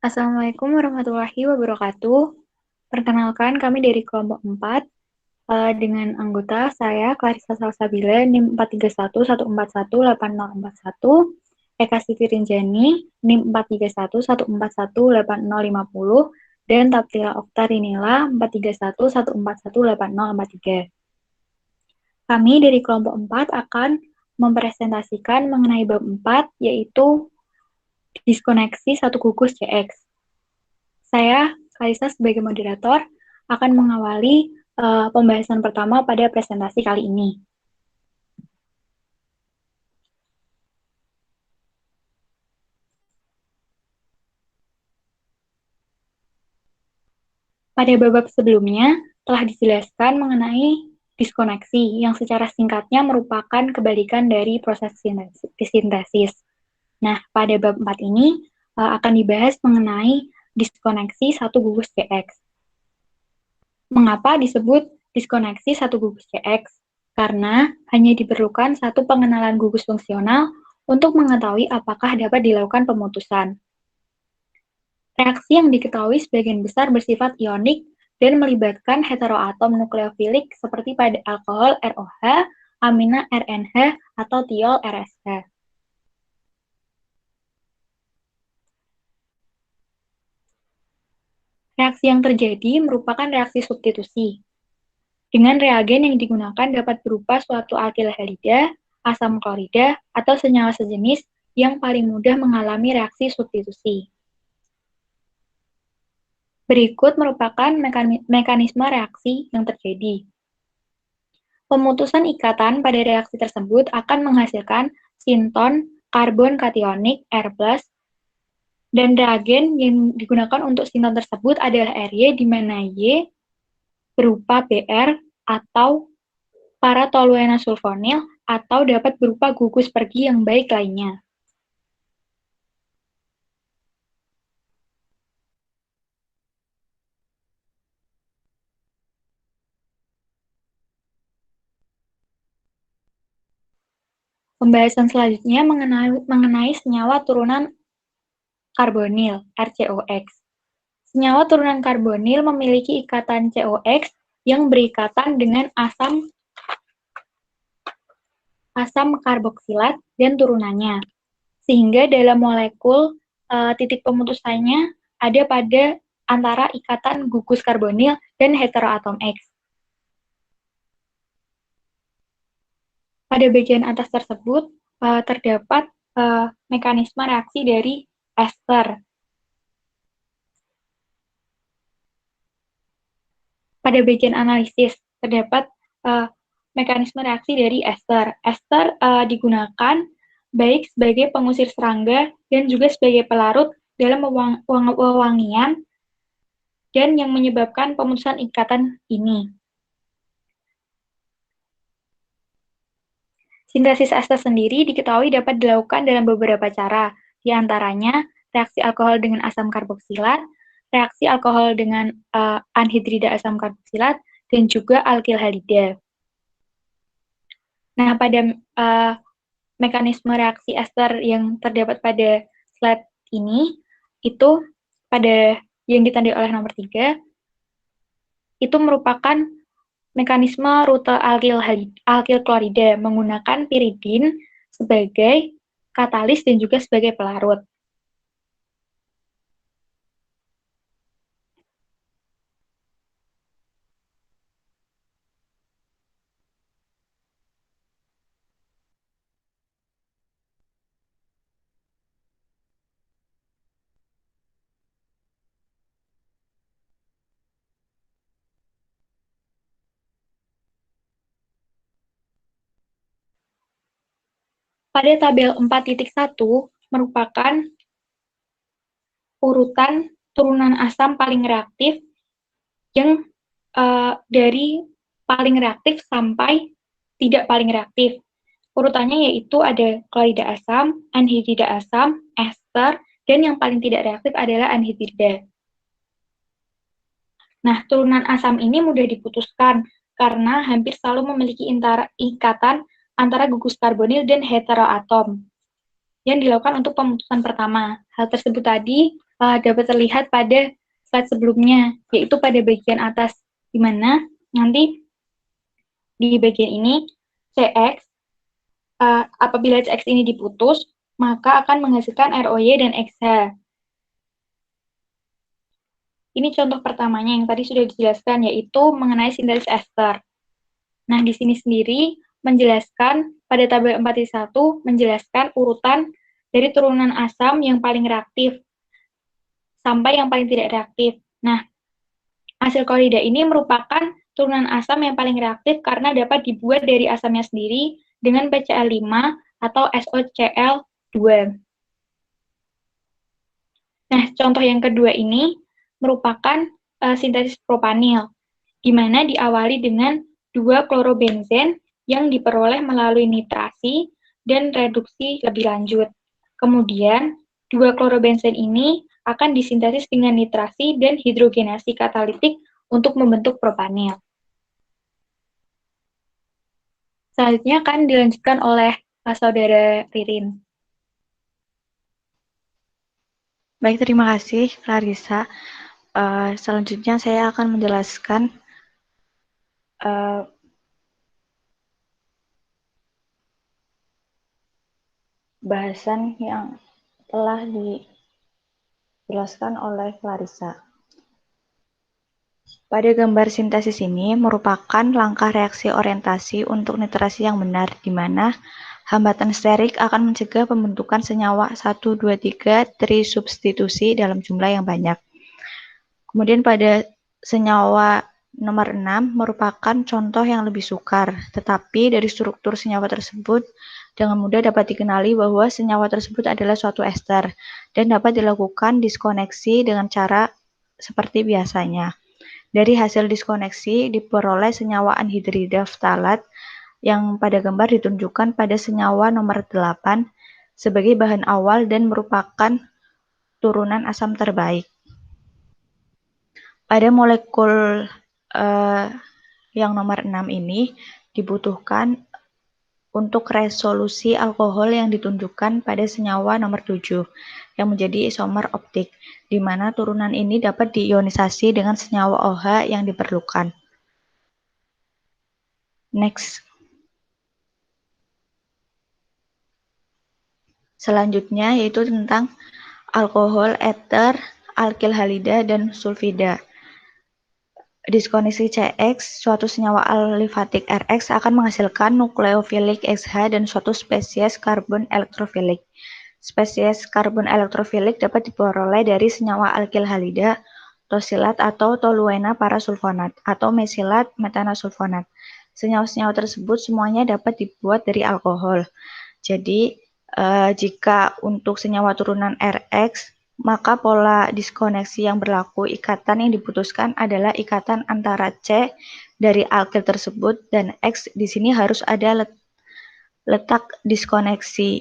Assalamualaikum warahmatullahi wabarakatuh. Perkenalkan, kami dari kelompok 4, dengan anggota saya, Clarissa Salsabila, NIM 431141801, Eka Siti Rinjani, NIM 431141850, dan Taptila Oktarinila, 431141843. Kami dari kelompok 4 akan mempresentasikan mengenai bab 4, yaitu diskoneksi satu gugus CX. Saya, Kalisa, sebagai moderator, akan mengawali pembahasan pertama pada presentasi kali ini. Pada babak sebelumnya, telah dijelaskan mengenai diskoneksi, yang secara singkatnya merupakan kebalikan dari proses sintesis. Nah, pada bab 4 ini akan dibahas mengenai diskoneksi satu gugus CX. Mengapa disebut diskoneksi satu gugus CX? Karena hanya diperlukan satu pengenalan gugus fungsional untuk mengetahui apakah dapat dilakukan pemutusan. Reaksi yang diketahui sebagian besar bersifat ionik dan melibatkan heteroatom nukleofilik seperti pada alkohol ROH, amina RNH, atau tiol RSH. Reaksi yang terjadi merupakan reaksi substitusi. Dengan reagen yang digunakan dapat berupa suatu alkil halida, asam klorida, atau senyawa sejenis yang paling mudah mengalami reaksi substitusi. Berikut merupakan mekanisme reaksi yang terjadi. Pemutusan ikatan pada reaksi tersebut akan menghasilkan sinton karbon kationik R+, dan reagen yang digunakan untuk sinton tersebut adalah Ry, di mana Y berupa Br atau para-toluena sulfonil, atau dapat berupa gugus pergi yang baik lainnya. Pembahasan selanjutnya mengenai senyawa turunan karbonil, RCOX. Senyawa turunan karbonil memiliki ikatan COX yang berikatan dengan asam karboksilat dan turunannya. Sehingga dalam molekul titik pemutusannya ada pada antara ikatan gugus karbonil dan heteroatom X. Pada bagian atas tersebut terdapat mekanisme reaksi dari ester. Pada bagian analisis terdapat mekanisme reaksi dari ester. Ester digunakan baik sebagai pengusir serangga dan juga sebagai pelarut dalam wewangian dan yang menyebabkan pemutusan ikatan ini. Sintesis ester sendiri diketahui dapat dilakukan dalam beberapa cara, di antaranya reaksi alkohol dengan asam karboksilat, reaksi alkohol dengan anhidrida asam karboksilat, dan juga alkil halida. Nah, pada mekanisme reaksi ester yang terdapat pada slide ini, itu pada yang ditandai oleh nomor 3, itu merupakan mekanisme rute alkil klorida menggunakan piridin sebagai katalis dan juga sebagai pelarut. Pada tabel 4.1 merupakan urutan turunan asam paling reaktif yang dari paling reaktif sampai tidak paling reaktif. Urutannya yaitu ada klorida asam, anhidrida asam, ester, dan yang paling tidak reaktif adalah anhidrida. Nah, turunan asam ini mudah diputuskan karena hampir selalu memiliki ikatan antara gugus karbonil dan heteroatom yang dilakukan untuk pemutusan pertama. Hal tersebut tadi dapat terlihat pada slide sebelumnya, yaitu pada bagian atas, di mana nanti di bagian ini CX, apabila CX ini diputus, maka akan menghasilkan ROY dan XH. Ini contoh pertamanya yang tadi sudah dijelaskan, yaitu mengenai sintesis ester. Nah, di sini sendiri menjelaskan, pada tabel 4.1, menjelaskan urutan dari turunan asam yang paling reaktif sampai yang paling tidak reaktif. Nah, asil klorida ini merupakan turunan asam yang paling reaktif karena dapat dibuat dari asamnya sendiri dengan PCl5 atau SOCl2. Nah, contoh yang kedua ini merupakan sintesis propanil, di mana diawali dengan 2 klorobenzen yang diperoleh melalui nitrasi dan reduksi lebih lanjut. Kemudian, 2 klorobenzen ini akan disintesis dengan nitrasi dan hidrogenasi katalitik untuk membentuk propanil. Selanjutnya akan dilanjutkan oleh Saudara Ririn. Baik, terima kasih Clarissa. Selanjutnya saya akan menjelaskan bahasan yang telah dijelaskan oleh Clarissa. Pada gambar sintesis ini merupakan langkah reaksi orientasi untuk nitrasi yang benar, di mana hambatan sterik akan mencegah pembentukan senyawa 1, 2, 3 trisubstitusi dalam jumlah yang banyak. Kemudian pada senyawa nomor 6 merupakan contoh yang lebih sukar, tetapi dari struktur senyawa tersebut dengan mudah dapat dikenali bahwa senyawa tersebut adalah suatu ester dan dapat dilakukan diskoneksi dengan cara seperti biasanya. Dari hasil diskoneksi diperoleh senyawa anhidrida ftalat yang pada gambar ditunjukkan pada senyawa nomor 8 sebagai bahan awal dan merupakan turunan asam terbaik. Pada molekul yang nomor 6 ini dibutuhkan untuk resolusi alkohol yang ditunjukkan pada senyawa nomor 7 yang menjadi isomer optik, di mana turunan ini dapat diionisasi dengan senyawa OH yang diperlukan. Next. Selanjutnya yaitu tentang alkohol, eter, alkil halida, dan sulfida. Diskoneksi CX, suatu senyawa alifatik RX akan menghasilkan nukleofilik XH dan suatu spesies karbon elektrofilik. Spesies karbon elektrofilik dapat diperoleh dari senyawa alkil halida, tosilat atau toluena parasulfonat, atau mesilat metanasulfonat. Senyawa-senyawa tersebut semuanya dapat dibuat dari alkohol. Jadi, jika untuk senyawa turunan RX, maka pola diskoneksi yang berlaku ikatan yang diputuskan adalah ikatan antara C dari alkil tersebut dan X. Di sini harus ada letak diskoneksi,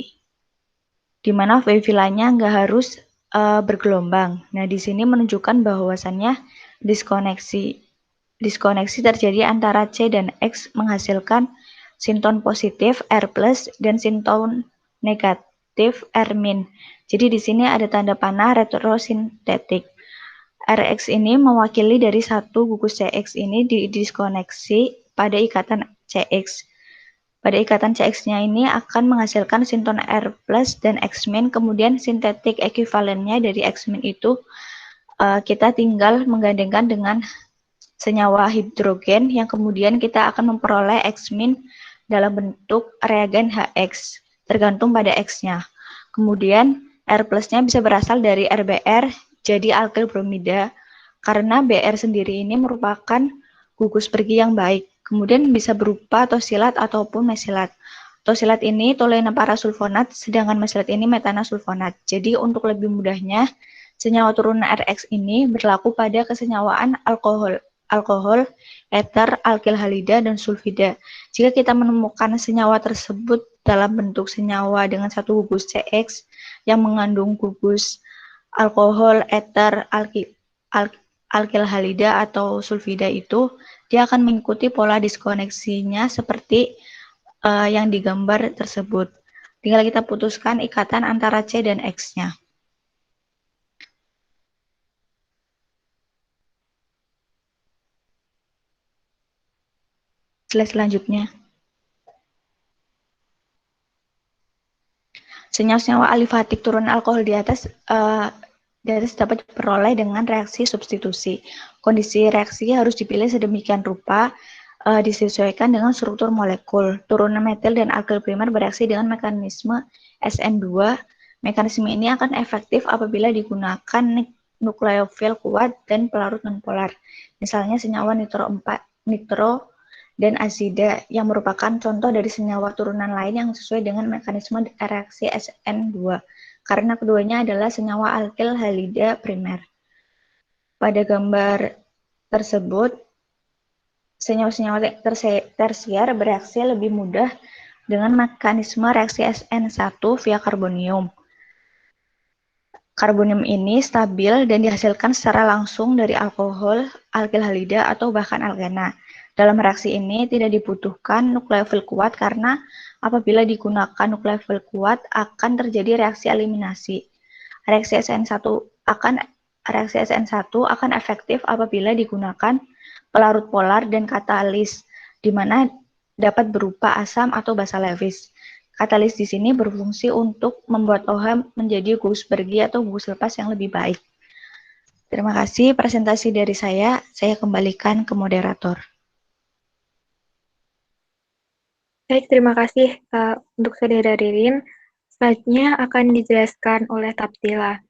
di mana filanya nggak harus bergelombang. Nah, di sini menunjukkan bahwasannya diskoneksi terjadi antara C dan X menghasilkan sinton positif R+, dan sinton negatif R-. Jadi di sini ada tanda panah retrosintetik. RX ini mewakili dari satu gugus CX ini didiskoneksi pada ikatan CX. Pada ikatan CX-nya ini akan menghasilkan sinton R+ dan X-, kemudian sintetik ekuivalennya dari X- itu kita tinggal menggandengkan dengan senyawa hidrogen yang kemudian kita akan memperoleh X- dalam bentuk reagen HX, tergantung pada X-nya. Kemudian R+-nya bisa berasal dari RBr, jadi alkyl bromida, karena Br sendiri ini merupakan gugus pergi yang baik. Kemudian bisa berupa tosilat ataupun mesilat. Tosilat ini toluena parasulfonat, sedangkan mesilat ini metanasulfonat. Jadi untuk lebih mudahnya, senyawa turunan RX ini berlaku pada kesenyawaan alkohol, eter, alkil halida, dan sulfida. Jika kita menemukan senyawa tersebut dalam bentuk senyawa dengan satu gugus CX yang mengandung gugus alkohol, eter, alkil halida, atau sulfida itu, dia akan mengikuti pola diskoneksinya seperti yang digambar tersebut. Tinggal kita putuskan ikatan antara C dan X-nya. Slide selanjutnya. Senyawa-senyawa alifatik turun alkohol di atas dapat diperoleh dengan reaksi substitusi. Kondisi reaksi harus dipilih sedemikian rupa disesuaikan dengan struktur molekul. Turunan metil dan alkyl primer bereaksi dengan mekanisme SN2. Mekanisme ini akan efektif apabila digunakan nukleofil kuat dan pelarut nonpolar. Misalnya senyawa nitro dan azida yang merupakan contoh dari senyawa turunan lain yang sesuai dengan mekanisme reaksi SN2 karena keduanya adalah senyawa alkyl halida primer. Pada gambar tersebut, senyawa-senyawa tersier bereaksi lebih mudah dengan mekanisme reaksi SN1 via karbonium. Karbonium ini stabil dan dihasilkan secara langsung dari alkohol, alkyl halida, atau bahkan alkena. Dalam reaksi ini tidak dibutuhkan nukleofil kuat karena apabila digunakan nukleofil kuat akan terjadi reaksi eliminasi. Reaksi SN1 akan efektif apabila digunakan pelarut polar dan katalis, di mana dapat berupa asam atau basa Lewis. Katalis di sini berfungsi untuk membuat OH menjadi gugus pergi atau gugus lepas yang lebih baik. Terima kasih presentasi dari saya kembalikan ke moderator. Baik, terima kasih untuk Saudara Ririn. Selanjutnya akan dijelaskan oleh Taptila.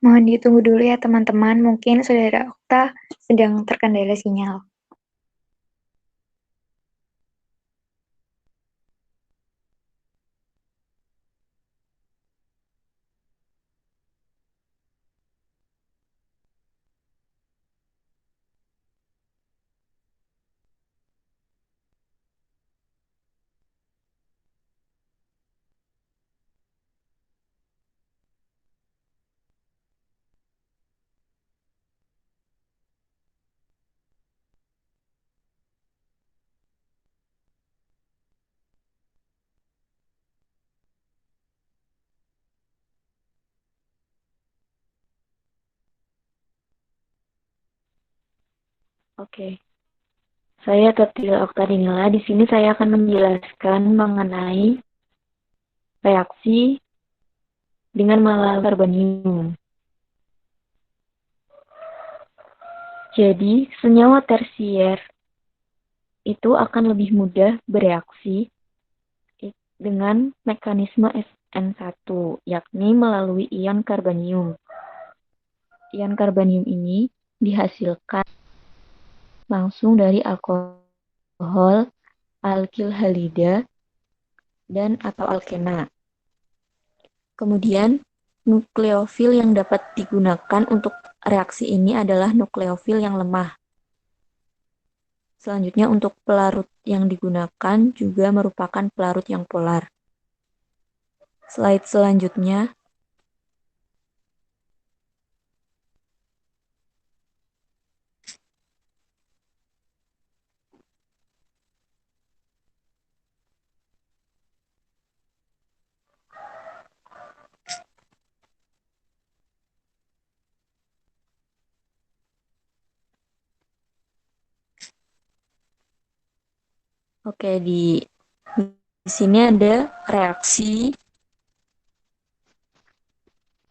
Mohon ditunggu dulu ya teman-teman, mungkin Saudara Okta sedang terkendala sinyal. Oke, saya Taptila Oktadinila. Di sini saya akan menjelaskan mengenai reaksi dengan melalui karbonium. Jadi, senyawa tersier itu akan lebih mudah bereaksi dengan mekanisme SN1, yakni melalui ion karbonium. Ion karbonium ini dihasilkan langsung dari alkohol, alkyl halida, dan atau alkena. Kemudian, nukleofil yang dapat digunakan untuk reaksi ini adalah nukleofil yang lemah. Selanjutnya, untuk pelarut yang digunakan juga merupakan pelarut yang polar. slide selanjutnya. Oke, di sini ada reaksi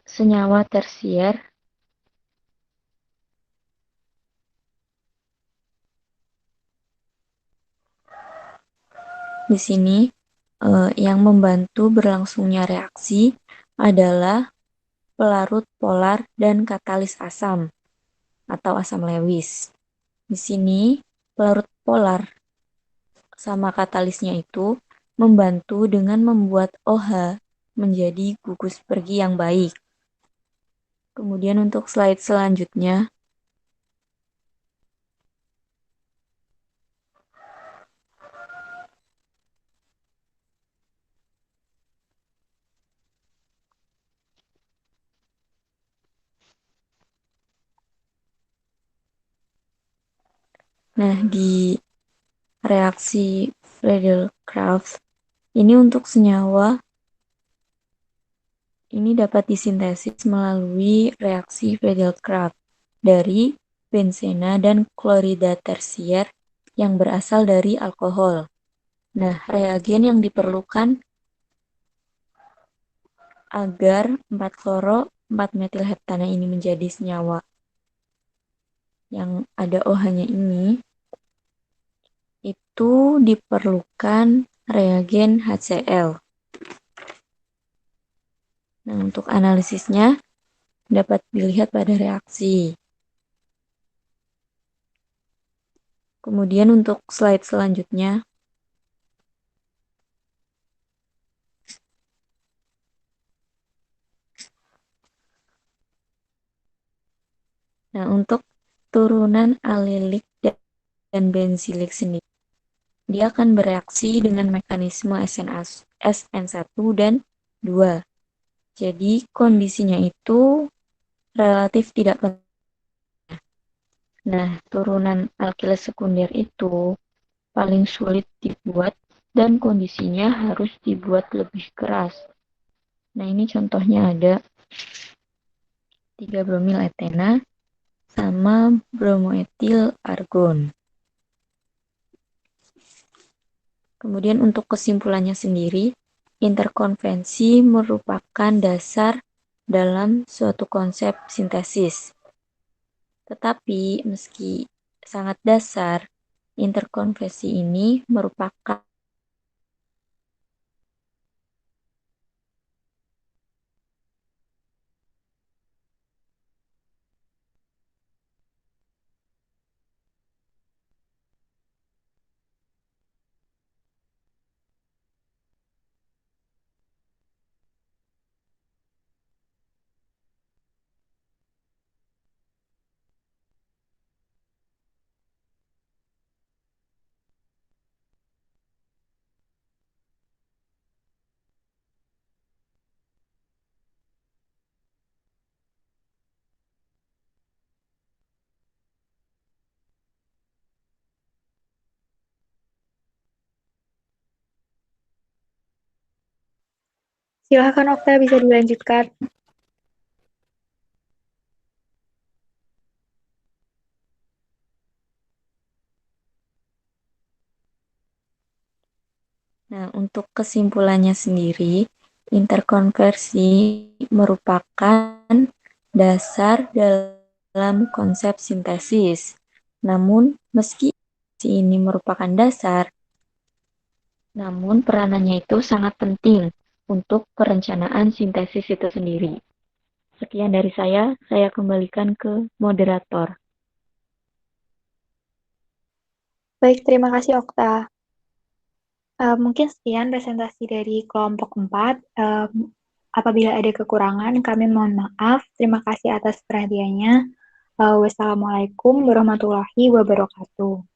senyawa tersier di sini yang membantu berlangsungnya reaksi adalah pelarut polar dan katalis asam atau asam Lewis. Di sini pelarut polar sama katalisnya itu membantu dengan membuat OH menjadi gugus pergi yang baik. Kemudian untuk slide selanjutnya, nah di reaksi Friedel-Crafts ini untuk senyawa ini dapat disintesis melalui reaksi Friedel-Crafts dari benzena dan klorida tersier yang berasal dari alkohol. Nah, reagen yang diperlukan agar 4-kloro 4-metilheptana ini menjadi senyawa yang ada OH-nya ini, itu diperlukan reagen HCl. Nah, untuk analisisnya dapat dilihat pada reaksi. Kemudian untuk slide selanjutnya, nah untuk turunan alilik dan benzilik sendiri, dia akan bereaksi dengan mekanisme SN1 dan 2. Jadi kondisinya itu relatif tidak penting. Nah, turunan alkilis sekunder itu paling sulit dibuat dan kondisinya harus dibuat lebih keras. Nah, ini contohnya ada 3 bromil etena sama bromoetil argon. Kemudian untuk kesimpulannya sendiri, interkonvensi merupakan dasar dalam suatu konsep sintesis. Tetapi meski sangat dasar, interkonvensi ini merupakan Silakan Okta, bisa dilanjutkan. Nah, untuk kesimpulannya sendiri, interkonversi merupakan dasar dalam konsep sintesis. Namun, meski ini merupakan dasar, namun peranannya itu sangat penting untuk perencanaan sintesis itu sendiri. Sekian dari saya kembalikan ke moderator. Baik, terima kasih Okta. Mungkin sekian presentasi dari kelompok 4. Apabila ada kekurangan, kami mohon maaf. Terima kasih atas perhatiannya. Wassalamualaikum warahmatullahi wabarakatuh.